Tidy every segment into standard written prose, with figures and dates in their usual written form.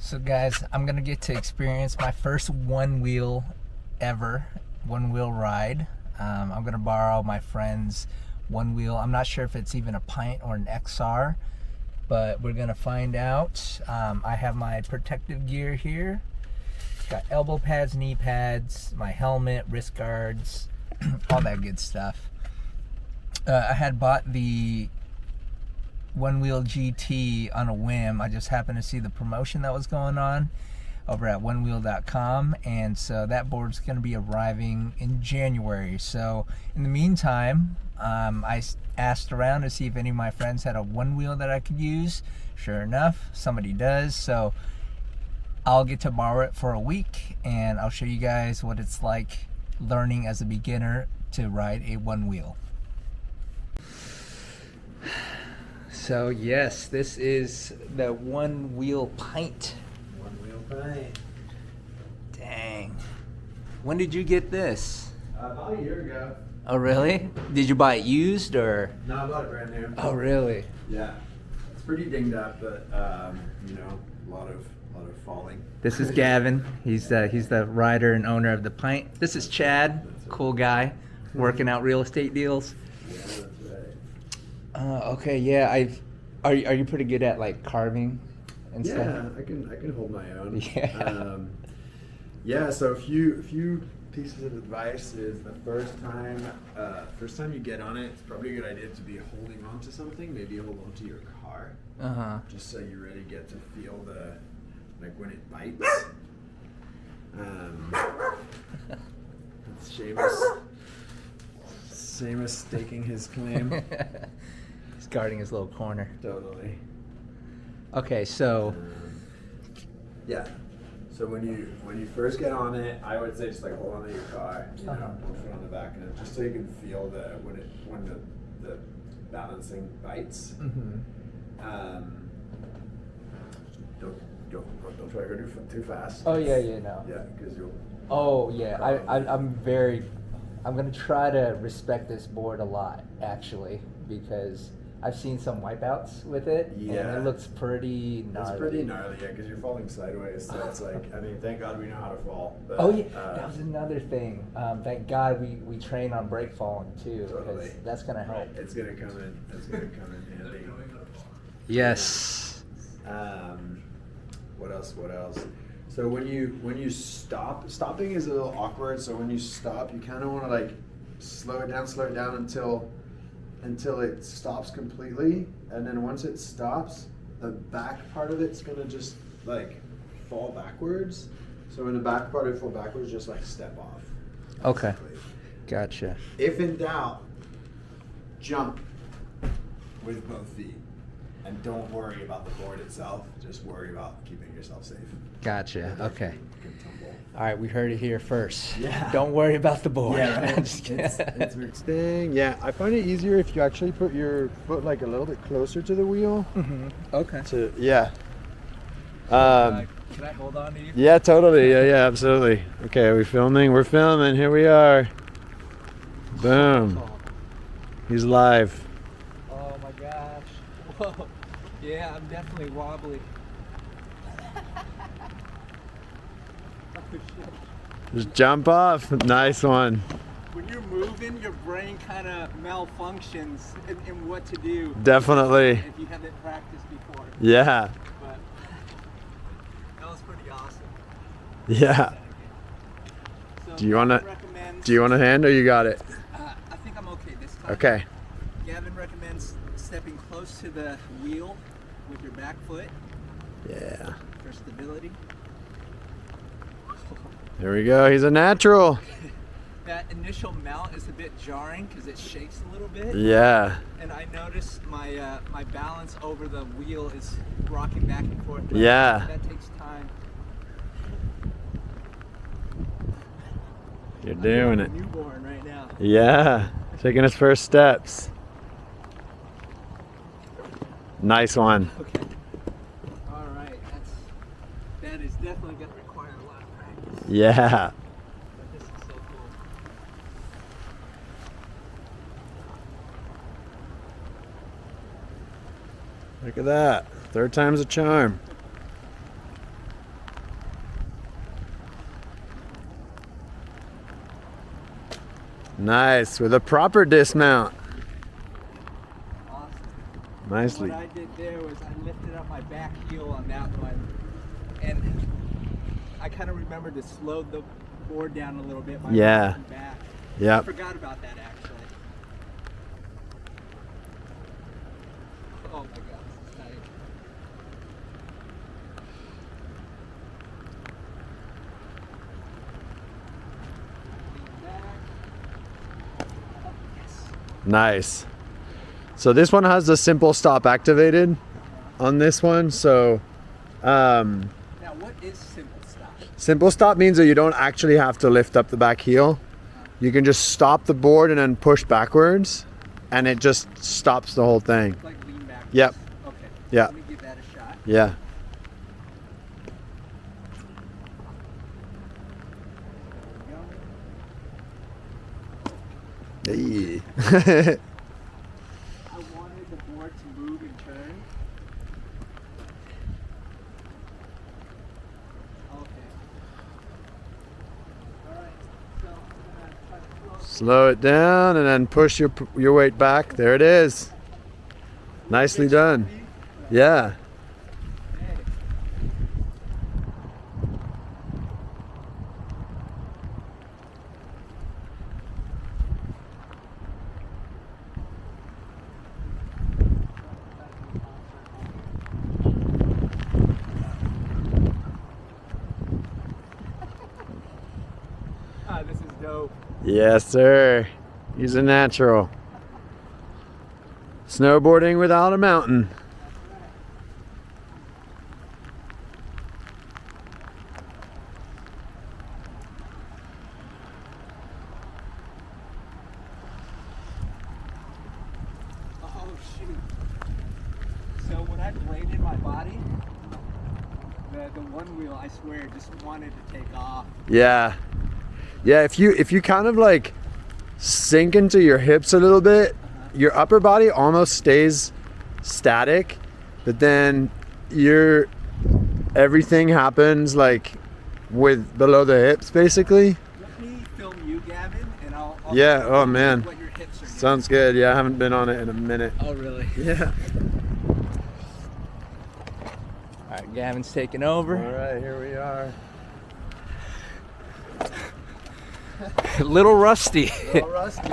So guys, I'm gonna get to experience my first one wheel ride. I'm gonna borrow my friend's one wheel. I'm not sure if it's even a Pint or an XR, but we're gonna find out. I have my protective gear here. Got elbow pads, knee pads, my helmet, wrist guards, all that good stuff. I had bought the One Wheel GT on a whim. I just happened to see the promotion that was going on over at onewheel.com, and so that board's going to be arriving in January. So in the meantime, I asked around to see if any of my friends had a one wheel that I could use. Sure enough, somebody does. So I'll get to borrow it for a week, and I'll show you guys what it's like learning as a beginner to ride a one wheel. So yes, this is the one wheel Pint. One wheel Pint. Dang. When did you get this? About a year ago. Oh really? Did you buy it used or? No, I bought it brand new. Oh really? Yeah. It's pretty dinged up, but you know, a lot of falling. This is Gavin. He's the rider and owner of the Pint. This is Chad, cool guy, working out real estate deals. Yeah, that's right. Okay, yeah. Are you pretty good at like carving and stuff? Yeah, I can hold my own. Yeah. Yeah. So a few pieces of advice is the first time you get on it, it's probably a good idea to be holding on to something. Maybe hold on to your car. Just so you really get to feel like when it bites. It's Seamus staking his claim. He's guarding his little corner. Totally. Okay, so Yeah. So when you first get on it, I would say just like hold on to your car, you know, one foot on the back of it, just so you can feel when the balancing bites. Don't try to go too fast. Oh yeah, no. Yeah, because you'll. Oh yeah, I'm gonna try to respect this board a lot actually, because I've seen some wipeouts with it, and Yeah. it looks pretty gnarly. It's pretty gnarly, yeah, because you're falling sideways, so it's like, I mean, thank God we know how to fall. But, Oh yeah, that was another thing. Thank God we train on brake falling too, because Totally. that's gonna help. It's gonna come in handy. Yes. What else? So when you stopping is a little awkward. So when you stop, you kind of want to like slow it down until it stops completely, and then once it stops, the back part of it's gonna just like fall backwards. So when the back part of it fall backwards, just like step off. Okay. Basically. Gotcha. If in doubt, jump with both feet. And don't worry about the board itself. Just worry about keeping yourself safe. Gotcha. Okay. You can tumble. All right, we heard it here first. Yeah. Don't worry about the board. Yeah, right. Just kidding. It's thing. Yeah, I find it easier if you actually put your foot like a little bit closer to the wheel. Okay. Yeah. Can I hold on to you? Yeah, totally. Yeah, absolutely. Okay, are we filming? We're filming. Here we are. Boom. He's live. Oh my gosh. Whoa. Yeah, I'm definitely wobbly. Oh, shit. Just jump off. Nice one. When you're moving, your brain kind of malfunctions in what to do. Definitely. If you haven't practiced before. Yeah. But that was pretty awesome. Yeah. So Do you wanna recommends, hand or you got it? I think I'm okay this time. Okay. Gavin recommends stepping close to the wheel with your back foot Yeah. for stability. There we go. He's a natural. That initial mount is a bit jarring because it shakes a little bit. Yeah. And I noticed my my balance over the wheel is rocking back and forth. But Yeah. that takes time. You're doing it. I'm a newborn right now. Yeah. Taking his first steps. Nice one. Okay. All right. That is definitely going to require a lot of practice. Yeah. But this is so cool. Look at that. Third time's a charm. Nice, with a proper dismount. Awesome. Nicely. What I did there was I lifted up my back heel on that one, and I kind of remembered to slow the board down a little bit by Yeah. walking back. Yeah. I forgot about that actually. Oh my god, this is tight. Nice. So this one has the simple stop activated on this one. So Now what is simple stop? simple stop means that you don't actually have to lift up the back heel. You can just stop the board and then push backwards, and it just stops the whole thing. Like lean backwards? Yep. Okay. Yeah. Let me give that a shot. Yeah. Hey. I wanted the board to move and turn. Okay. Alright, so I'm gonna try to slow Slow it down and then push your weight back. There it is. Nicely done. Yeah. Hey. This is dope. Yes, sir. He's a natural. Snowboarding without a mountain. Oh shoot. So when I bladed my body, the one wheel, I swear, just wanted to take off. Yeah. Yeah, if you kind of like sink into your hips a little bit, your upper body almost stays static, but then everything happens like with below the hips basically. Let me film you, Gavin, and I'll Yeah, film oh man. what your hips are doing. Sounds good. Yeah, I haven't been on it in a minute. Oh really? Yeah. Alright, Gavin's taking over. All right, here we are. A little rusty. A little rusty.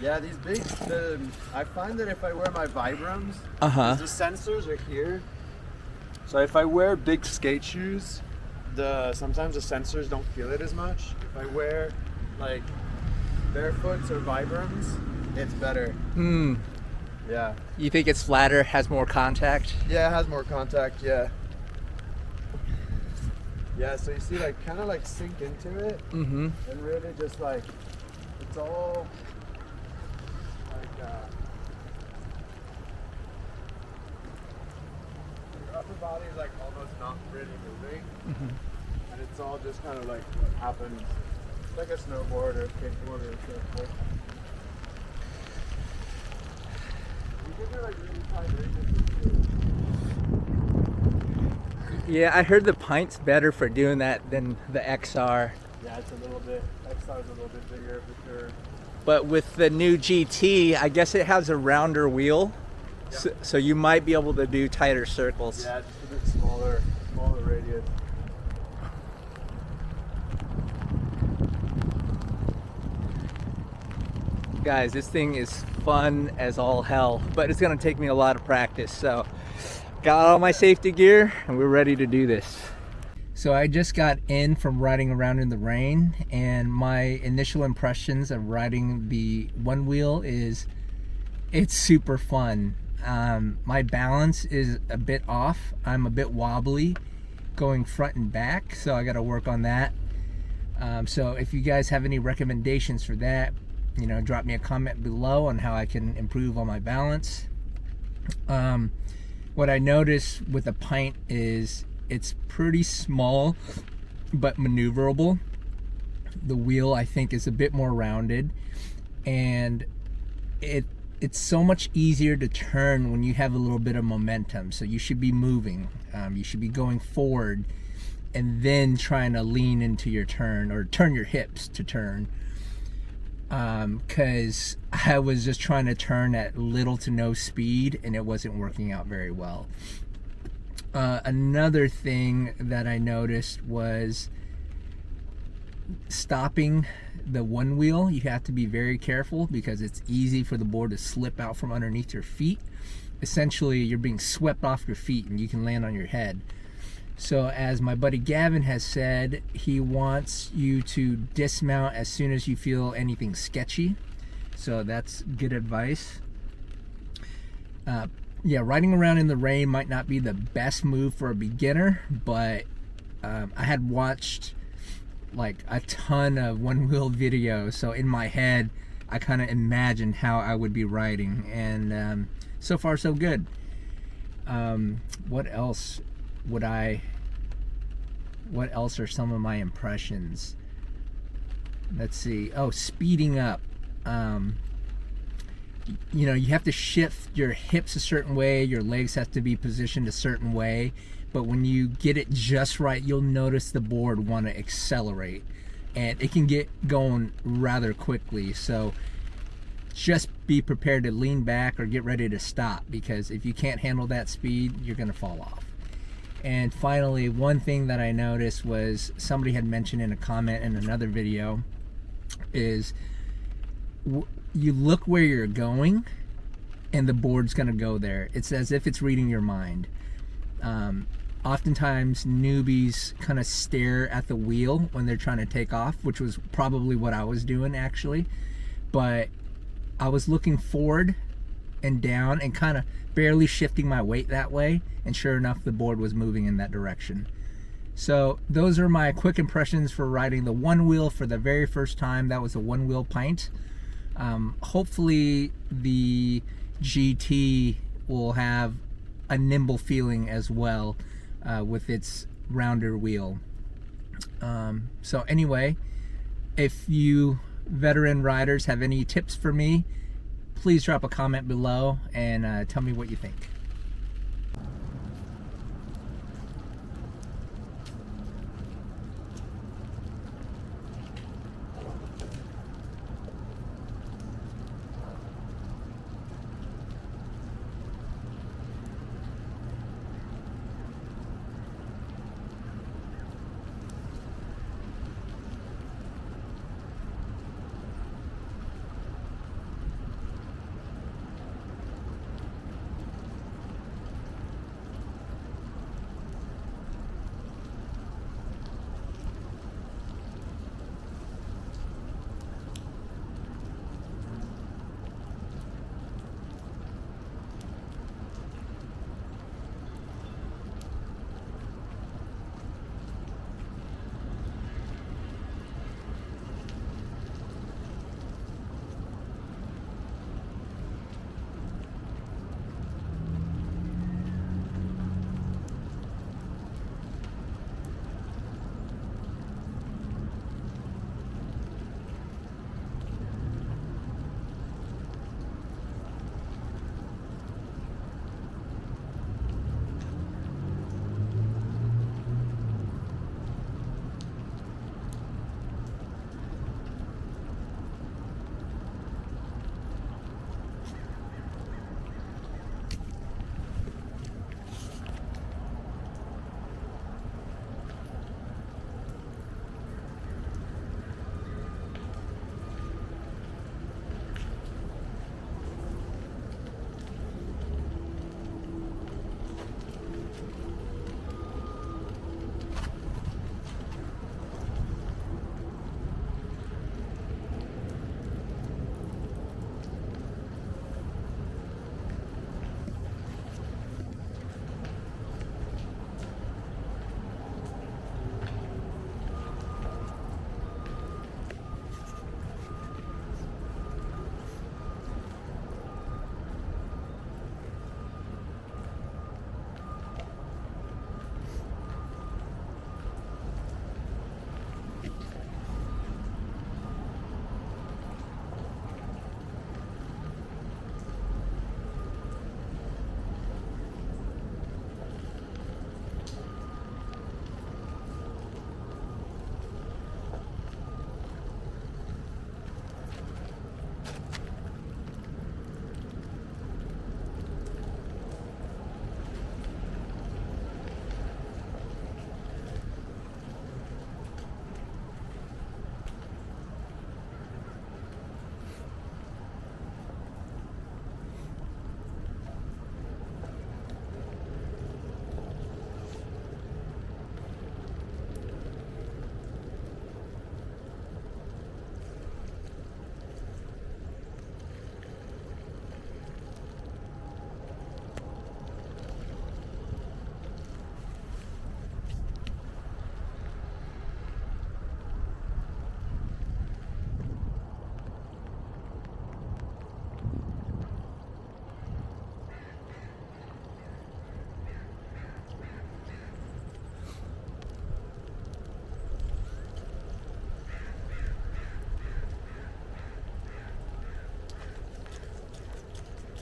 Yeah, these big, I find that if I wear my Vibrams, Uh-huh. the sensors are here. So if I wear big skate shoes, sometimes the sensors don't feel it as much. If I wear like barefoots or Vibrams, it's better. Hmm. Yeah. You think it's flatter, has more contact? Yeah, it has more contact, yeah. Yeah, so you see like kind of like sink into it Mm-hmm. and really just like, it's all like, your upper body is like almost not really moving, and it's all just kind of like what happens. It's like a snowboard or a skateboard or a surfboard. You can do like really tight radiuses too. Yeah, I heard the Pint's better for doing that than the XR. Yeah, it's a little bit, XR is a little bit bigger for sure. But with the new GT, I guess it has a rounder wheel, Yeah. so you might be able to do tighter circles. Yeah, just a bit smaller radius. Guys, this thing is fun as all hell, but it's gonna take me a lot of practice. So got all my safety gear and we're ready to do this. So I just got in from riding around in the rain, and my initial impressions of riding the one wheel is it's super fun. My balance is a bit off. I'm a bit wobbly going front and back, so I got to work on that. So if you guys have any recommendations for that, you know, drop me a comment below on how I can improve on my balance. What I noticed with a Pint is it's pretty small but maneuverable. The wheel, I think, is a bit more rounded, and it's so much easier to turn when you have a little bit of momentum. So you should be moving, you should be going forward and then trying to lean into your turn or turn your hips to turn. because I was just trying to turn at little to no speed and it wasn't working out very well. Another thing that I noticed was stopping the one wheel. You have to be very careful because it's easy for the board to slip out from underneath your feet. Essentially, you're being swept off your feet and you can land on your head. So as my buddy Gavin has said, he wants you to dismount as soon as you feel anything sketchy. So that's good advice. Yeah, riding around in the rain might not be the best move for a beginner, but I had watched like a ton of one-wheel videos, so in my head I kind of imagined how I would be riding, and so far so good. What else are some of my impressions? Let's see. Oh, speeding up. You know, you have to shift your hips a certain way, your legs have to be positioned a certain way, but when you get it just right, you'll notice the board want to accelerate, and it can get going rather quickly. So just be prepared to lean back or get ready to stop, because if you can't handle that speed, you're going to fall off. And finally, one thing that I noticed was somebody had mentioned in a comment in another video is you look where you're going and the board's going to go there. It's as if it's reading your mind. Oftentimes newbies kind of stare at the wheel when they're trying to take off, which was probably what I was doing actually, but I was looking forward and down and kind of barely shifting my weight that way, and sure enough the board was moving in that direction. So those are my quick impressions for riding the one wheel for the very first time. That was a one wheel Pint. Hopefully the GT will have a nimble feeling as well with its rounder wheel. So anyway, if you veteran riders have any tips for me, please drop a comment below and tell me what you think.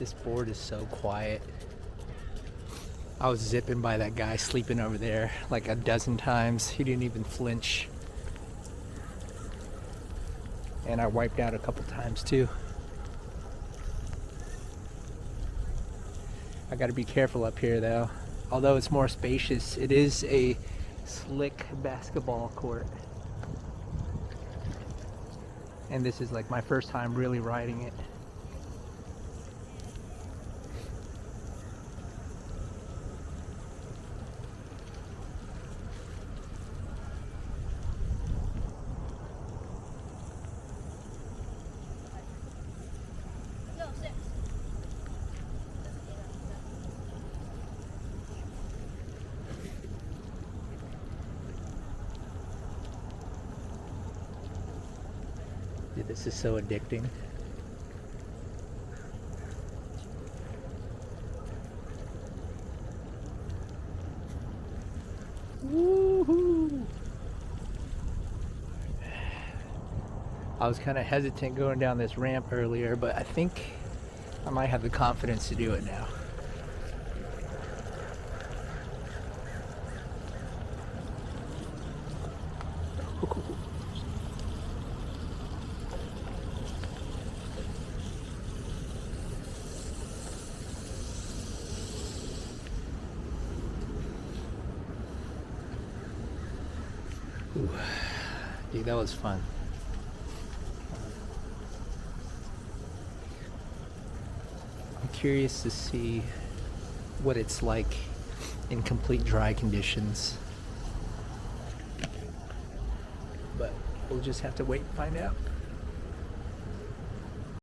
This board is so quiet. I was zipping by that guy sleeping over there like a dozen times. He didn't even flinch. And I wiped out a couple times too. I gotta be careful up here though. Although it's more spacious, it is a slick basketball court. And this is like my first time really riding it. Dude, this is so addicting. Woohoo! I was kind of hesitant going down this ramp earlier, but I think I might have the confidence to do it now. Ooh. Dude, that was fun. I'm curious to see what it's like in complete dry conditions. But we'll just have to wait and find out.